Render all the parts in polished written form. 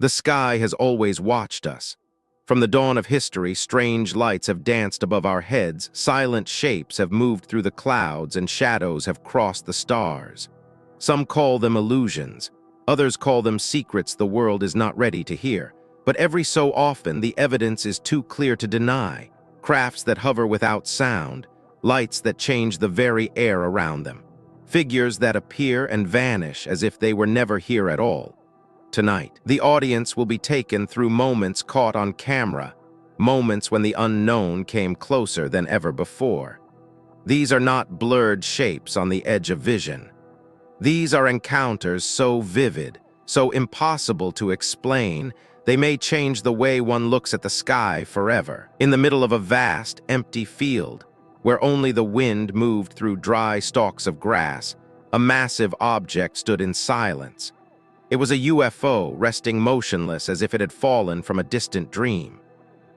The sky has always watched us. From the dawn of history, strange lights have danced above our heads, silent shapes have moved through the clouds, and shadows have crossed the stars. Some call them illusions, others call them secrets the world is not ready to hear. But every so often, the evidence is too clear to deny. Crafts that hover without sound, lights that change the very air around them, figures that appear and vanish as if they were never here at all. Tonight, the audience will be taken through moments caught on camera, moments when the unknown came closer than ever before. These are not blurred shapes on the edge of vision. These are encounters so vivid, so impossible to explain, they may change the way one looks at the sky forever. In the middle of a vast, empty field, where only the wind moved through dry stalks of grass, a massive object stood in silence. It was a UFO resting motionless as if it had fallen from a distant dream.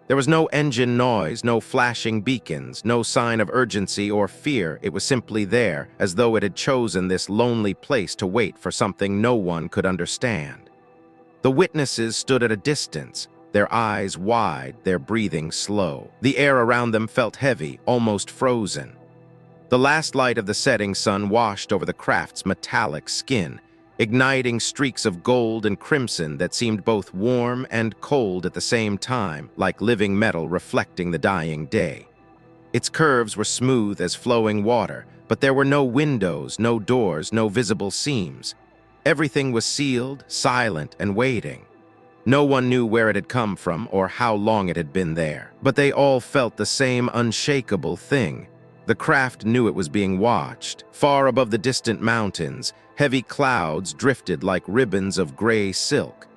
There was no engine noise, no flashing beacons, no sign of urgency or fear. It was simply there, as though it had chosen this lonely place to wait for something no one could understand. The witnesses stood at a distance, their eyes wide, their breathing slow. The air around them felt heavy, almost frozen. The last light of the setting sun washed over the craft's metallic skin, igniting streaks of gold and crimson that seemed both warm and cold at the same time, like living metal reflecting the dying day. Its curves were smooth as flowing water, but there were no windows, no doors, no visible seams. Everything was sealed, silent, and waiting. No one knew where it had come from or how long it had been there, but they all felt the same unshakable thing. The craft knew it was being watched. Far above the distant mountains, heavy clouds drifted like ribbons of gray silk.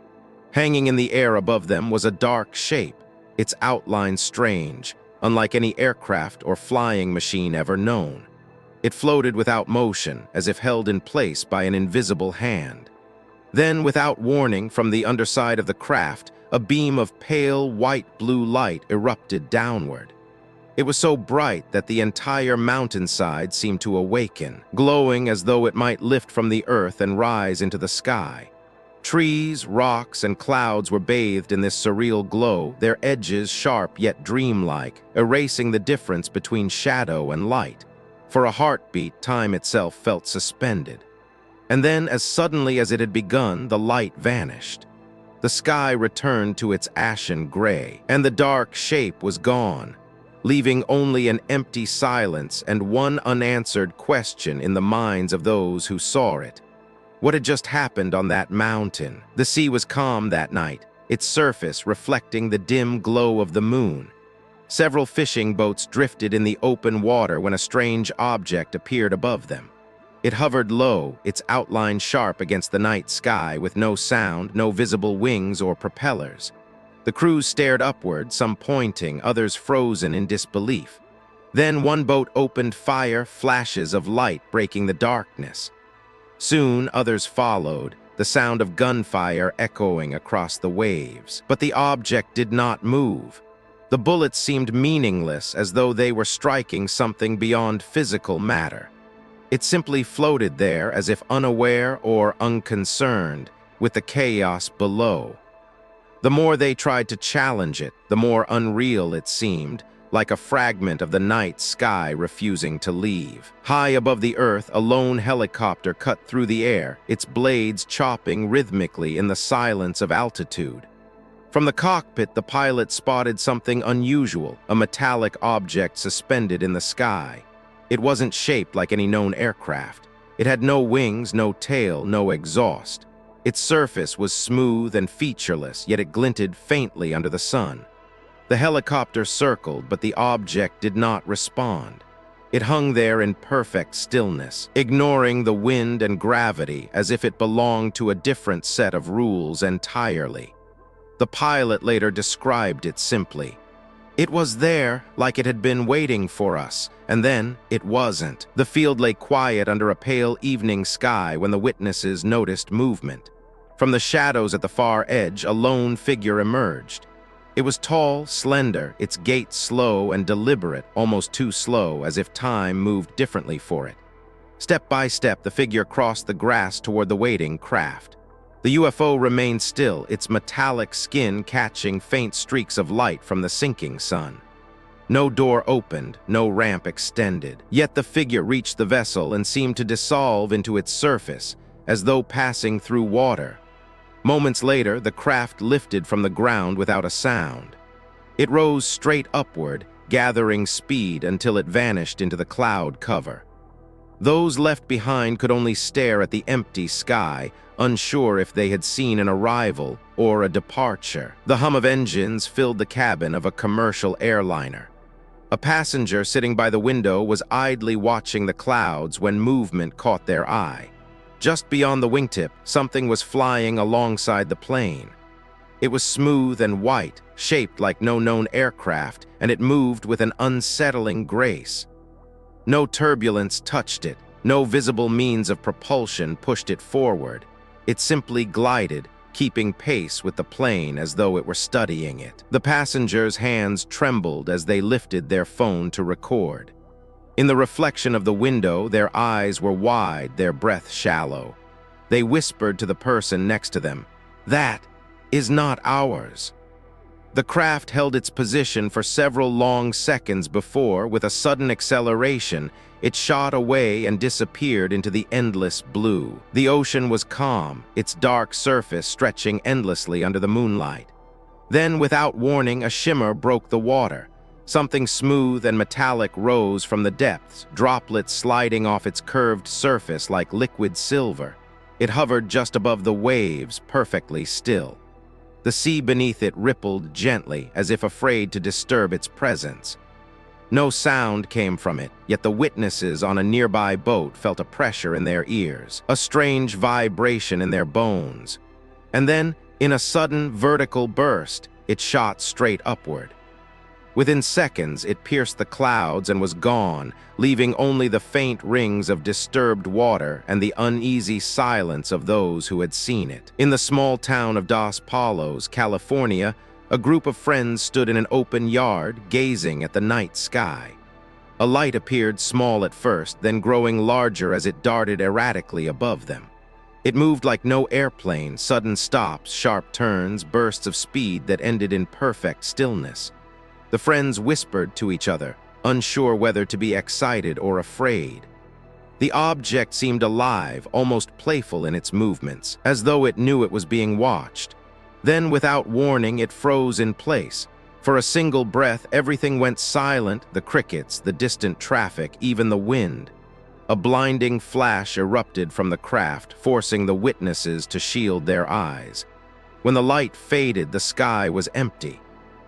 Hanging in the air above them was a dark shape, its outline strange, unlike any aircraft or flying machine ever known. It floated without motion, as if held in place by an invisible hand. Then, without warning, from the underside of the craft, a beam of pale white-blue light erupted downward. It was so bright that the entire mountainside seemed to awaken, glowing as though it might lift from the earth and rise into the sky. Trees, rocks, and clouds were bathed in this surreal glow, their edges sharp yet dreamlike, erasing the difference between shadow and light. For a heartbeat, time itself felt suspended. And then, as suddenly as it had begun, the light vanished. The sky returned to its ashen gray, and the dark shape was gone, leaving only an empty silence and one unanswered question in the minds of those who saw it. What had just happened on that mountain? The sea was calm that night, its surface reflecting the dim glow of the moon. Several fishing boats drifted in the open water when a strange object appeared above them. It hovered low, its outline sharp against the night sky, with no sound, no visible wings or propellers. The crews stared upward, some pointing, others frozen in disbelief. Then one boat opened fire, flashes of light breaking the darkness. Soon others followed, the sound of gunfire echoing across the waves. But the object did not move. The bullets seemed meaningless, as though they were striking something beyond physical matter. It simply floated there as if unaware or unconcerned with the chaos below. The more they tried to challenge it, the more unreal it seemed, like a fragment of the night sky refusing to leave. High above the earth, a lone helicopter cut through the air, its blades chopping rhythmically in the silence of altitude. From the cockpit, the pilot spotted something unusual, a metallic object suspended in the sky. It wasn't shaped like any known aircraft. It had no wings, no tail, no exhaust. Its surface was smooth and featureless, yet it glinted faintly under the sun. The helicopter circled, but the object did not respond. It hung there in perfect stillness, ignoring the wind and gravity as if it belonged to a different set of rules entirely. The pilot later described it simply. It was there, like it had been waiting for us, and then it wasn't. The field lay quiet under a pale evening sky when the witnesses noticed movement. From the shadows at the far edge, a lone figure emerged. It was tall, slender, its gait slow and deliberate, almost too slow, as if time moved differently for it. Step by step, the figure crossed the grass toward the waiting craft. The UFO remained still, its metallic skin catching faint streaks of light from the sinking sun. No door opened, no ramp extended, yet the figure reached the vessel and seemed to dissolve into its surface, as though passing through water. Moments later, the craft lifted from the ground without a sound. It rose straight upward, gathering speed until it vanished into the cloud cover. Those left behind could only stare at the empty sky, unsure if they had seen an arrival or a departure. The hum of engines filled the cabin of a commercial airliner. A passenger sitting by the window was idly watching the clouds when movement caught their eye. Just beyond the wingtip, something was flying alongside the plane. It was smooth and white, shaped like no known aircraft, and it moved with an unsettling grace. No turbulence touched it, no visible means of propulsion pushed it forward. It simply glided, keeping pace with the plane as though it were studying it. The passengers' hands trembled as they lifted their phone to record. In the reflection of the window, their eyes were wide, their breath shallow. They whispered to the person next to them, "That is not ours." The craft held its position for several long seconds before, with a sudden acceleration, it shot away and disappeared into the endless blue. The ocean was calm, its dark surface stretching endlessly under the moonlight. Then, without warning, a shimmer broke the water. Something smooth and metallic rose from the depths, droplets sliding off its curved surface like liquid silver. It hovered just above the waves, perfectly still. The sea beneath it rippled gently, as if afraid to disturb its presence. No sound came from it, yet the witnesses on a nearby boat felt a pressure in their ears, a strange vibration in their bones. And then, in a sudden vertical burst, it shot straight upward. Within seconds, it pierced the clouds and was gone, leaving only the faint rings of disturbed water and the uneasy silence of those who had seen it. In the small town of Dos Palos, California, a group of friends stood in an open yard, gazing at the night sky. A light appeared small at first, then growing larger as it darted erratically above them. It moved like no airplane, sudden stops, sharp turns, bursts of speed that ended in perfect stillness. The friends whispered to each other, unsure whether to be excited or afraid. The object seemed alive, almost playful in its movements, as though it knew it was being watched. Then, without warning, it froze in place. For a single breath, everything went silent, the crickets, the distant traffic, even the wind. A blinding flash erupted from the craft, forcing the witnesses to shield their eyes. When the light faded, the sky was empty.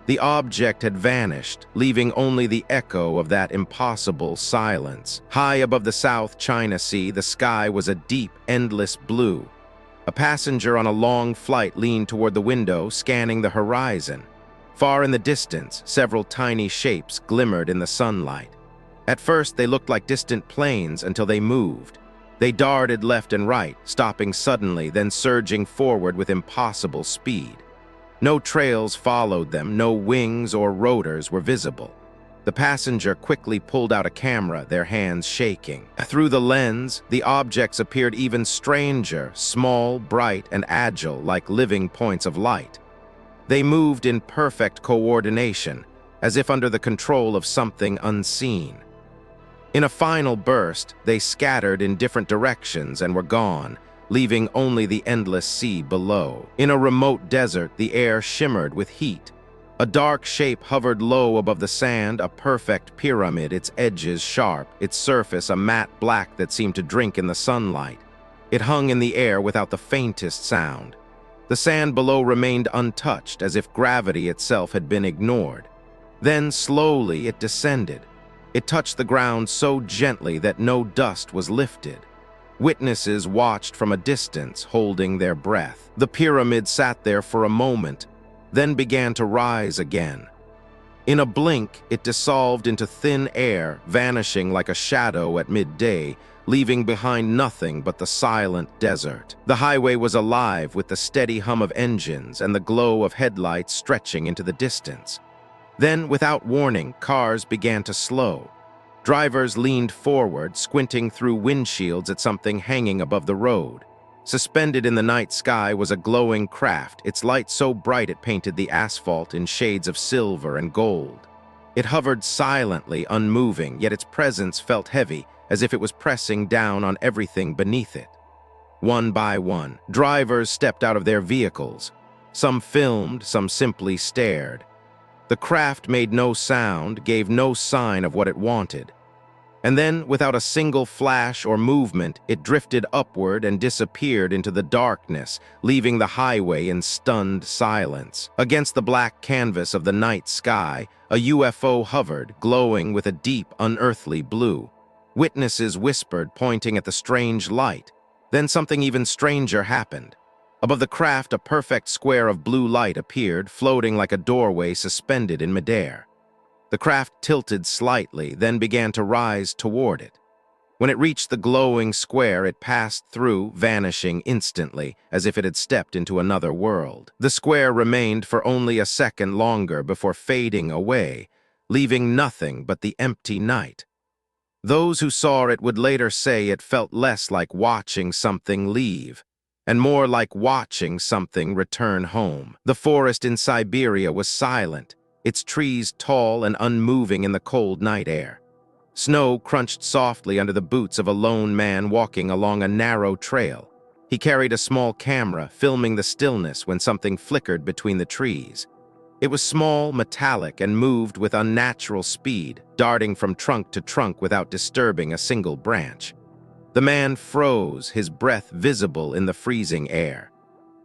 The object had vanished, leaving only the echo of that impossible silence. High above the South China Sea, the sky was a deep, endless blue. A passenger on a long flight leaned toward the window, scanning the horizon. Far in the distance, several tiny shapes glimmered in the sunlight. At first, they looked like distant planes until they moved. They darted left and right, stopping suddenly, then surging forward with impossible speed. No trails followed them, no wings or rotors were visible. The passenger quickly pulled out a camera, their hands shaking. Through the lens, the objects appeared even stranger, small, bright, and agile, like living points of light. They moved in perfect coordination, as if under the control of something unseen. In a final burst, they scattered in different directions and were gone, leaving only the endless sea below. In a remote desert, the air shimmered with heat. A dark shape hovered low above the sand, a perfect pyramid, its edges sharp, its surface a matte black that seemed to drink in the sunlight. It hung in the air without the faintest sound. The sand below remained untouched, as if gravity itself had been ignored. Then, slowly, it descended. It touched the ground so gently that no dust was lifted. Witnesses watched from a distance, holding their breath. The pyramid sat there for a moment, then began to rise again. In a blink, it dissolved into thin air, vanishing like a shadow at midday, leaving behind nothing but the silent desert. The highway was alive with the steady hum of engines and the glow of headlights stretching into the distance. Then, without warning, cars began to slow. Drivers leaned forward, squinting through windshields at something hanging above the road. Suspended in the night sky was a glowing craft, its light so bright it painted the asphalt in shades of silver and gold. It hovered silently, unmoving, yet its presence felt heavy, as if it was pressing down on everything beneath it. One by one, drivers stepped out of their vehicles. Some filmed, some simply stared. The craft made no sound, gave no sign of what it wanted. And then, without a single flash or movement, it drifted upward and disappeared into the darkness, leaving the highway in stunned silence. Against the black canvas of the night sky, a UFO hovered, glowing with a deep, unearthly blue. Witnesses whispered, pointing at the strange light. Then something even stranger happened. Above the craft, a perfect square of blue light appeared, floating like a doorway suspended in midair. The craft tilted slightly, then began to rise toward it. When it reached the glowing square, it passed through, vanishing instantly, as if it had stepped into another world. The square remained for only a second longer before fading away, leaving nothing but the empty night. Those who saw it would later say it felt less like watching something leave, and more like watching something return home. The forest in Siberia was silent, its trees tall and unmoving in the cold night air. Snow crunched softly under the boots of a lone man walking along a narrow trail. He carried a small camera, filming the stillness when something flickered between the trees. It was small, metallic, and moved with unnatural speed, darting from trunk to trunk without disturbing a single branch. The man froze, his breath visible in the freezing air.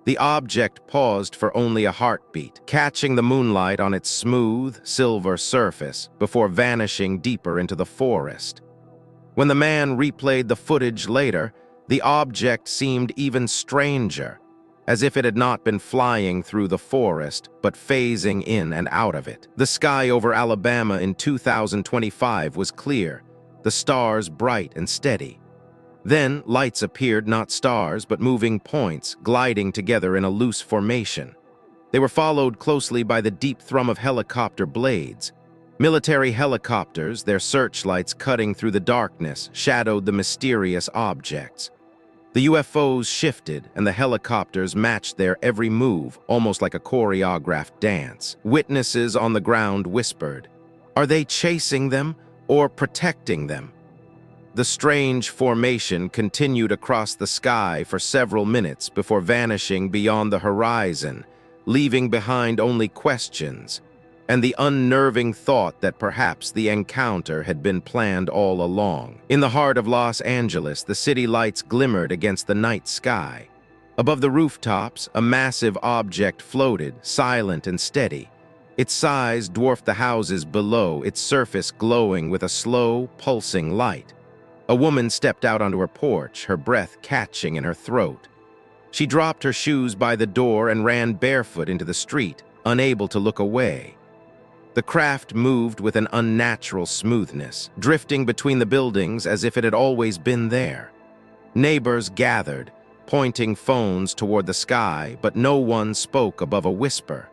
The object paused for only a heartbeat, catching the moonlight on its smooth, silver surface before vanishing deeper into the forest. When the man replayed the footage later, the object seemed even stranger, as if it had not been flying through the forest, but phasing in and out of it. The sky over Alabama in 2025 was clear, the stars bright and steady. Then lights appeared, not stars, but moving points, gliding together in a loose formation. They were followed closely by the deep thrum of helicopter blades. Military helicopters, their searchlights cutting through the darkness, shadowed the mysterious objects. The UFOs shifted, and the helicopters matched their every move, almost like a choreographed dance. Witnesses on the ground whispered, "Are they chasing them or protecting them?" The strange formation continued across the sky for several minutes before vanishing beyond the horizon, leaving behind only questions and the unnerving thought that perhaps the encounter had been planned all along. In the heart of Los Angeles, the city lights glimmered against the night sky. Above the rooftops, a massive object floated, silent and steady. Its size dwarfed the houses below, its surface glowing with a slow, pulsing light. A woman stepped out onto her porch, her breath catching in her throat. She dropped her shoes by the door and ran barefoot into the street, unable to look away. The craft moved with an unnatural smoothness, drifting between the buildings as if it had always been there. Neighbors gathered, pointing phones toward the sky, but no one spoke above a whisper.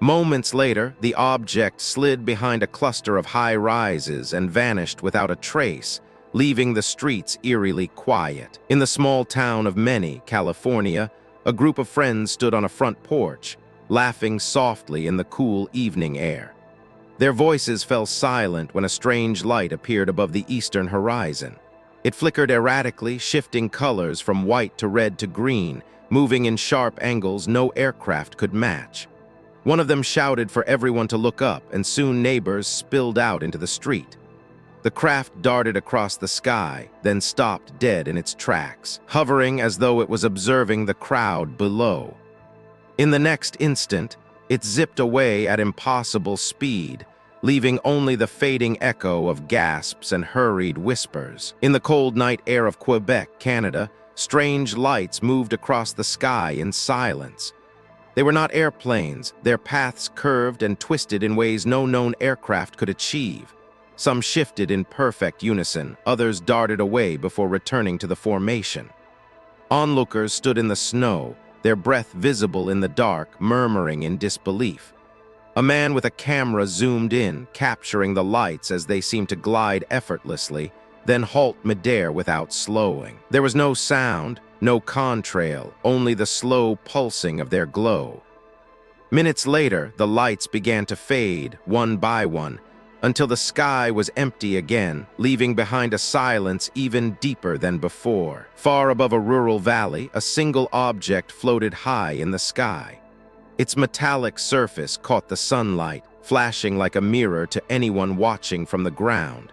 Moments later, the object slid behind a cluster of high rises and vanished without a trace, leaving the streets eerily quiet. In the small town of Many, California, a group of friends stood on a front porch, laughing softly in the cool evening air. Their voices fell silent when a strange light appeared above the eastern horizon. It flickered erratically, shifting colors from white to red to green, moving in sharp angles no aircraft could match. One of them shouted for everyone to look up, and soon neighbors spilled out into the street. The craft darted across the sky, then stopped dead in its tracks, hovering as though it was observing the crowd below. In the next instant, it zipped away at impossible speed, leaving only the fading echo of gasps and hurried whispers. In the cold night air of Quebec, Canada, strange lights moved across the sky in silence. They were not airplanes, their paths curved and twisted in ways no known aircraft could achieve. Some shifted in perfect unison, others darted away before returning to the formation. Onlookers stood in the snow, their breath visible in the dark, murmuring in disbelief. A man with a camera zoomed in, capturing the lights as they seemed to glide effortlessly, then halt midair without slowing. There was no sound, No contrail, only the slow pulsing of their glow. Minutes later, the lights began to fade, one by one, until the sky was empty again, leaving behind a silence even deeper than before. Far above a rural valley, a single object floated high in the sky. Its metallic surface caught the sunlight, flashing like a mirror to anyone watching from the ground.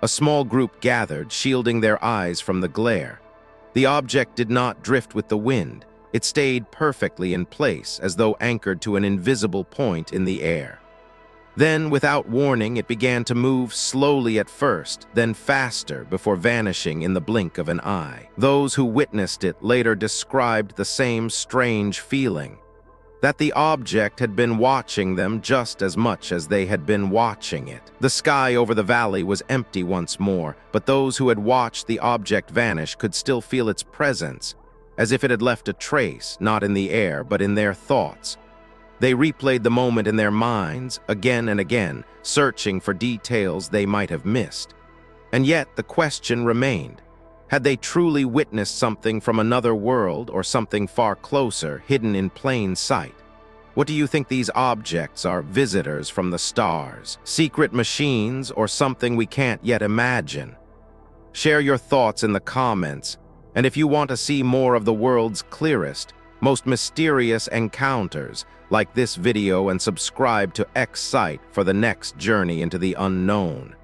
A small group gathered, shielding their eyes from the glare. The object did not drift with the wind. It stayed perfectly in place, as though anchored to an invisible point in the air. Then, without warning, it began to move slowly at first, then faster before vanishing in the blink of an eye. Those who witnessed it later described the same strange feeling, that the object had been watching them just as much as they had been watching it. The sky over the valley was empty once more, but those who had watched the object vanish could still feel its presence, as if it had left a trace, not in the air, but in their thoughts. They replayed the moment in their minds again and again, searching for details they might have missed. And yet the question remained. Had they truly witnessed something from another world or something far closer, hidden in plain sight? What do you think these objects are? Visitors from the stars, secret machines, or something we can't yet imagine? Share your thoughts in the comments, and if you want to see more of the world's clearest, most mysterious encounters, like this video and subscribe to X Site for the next journey into the unknown.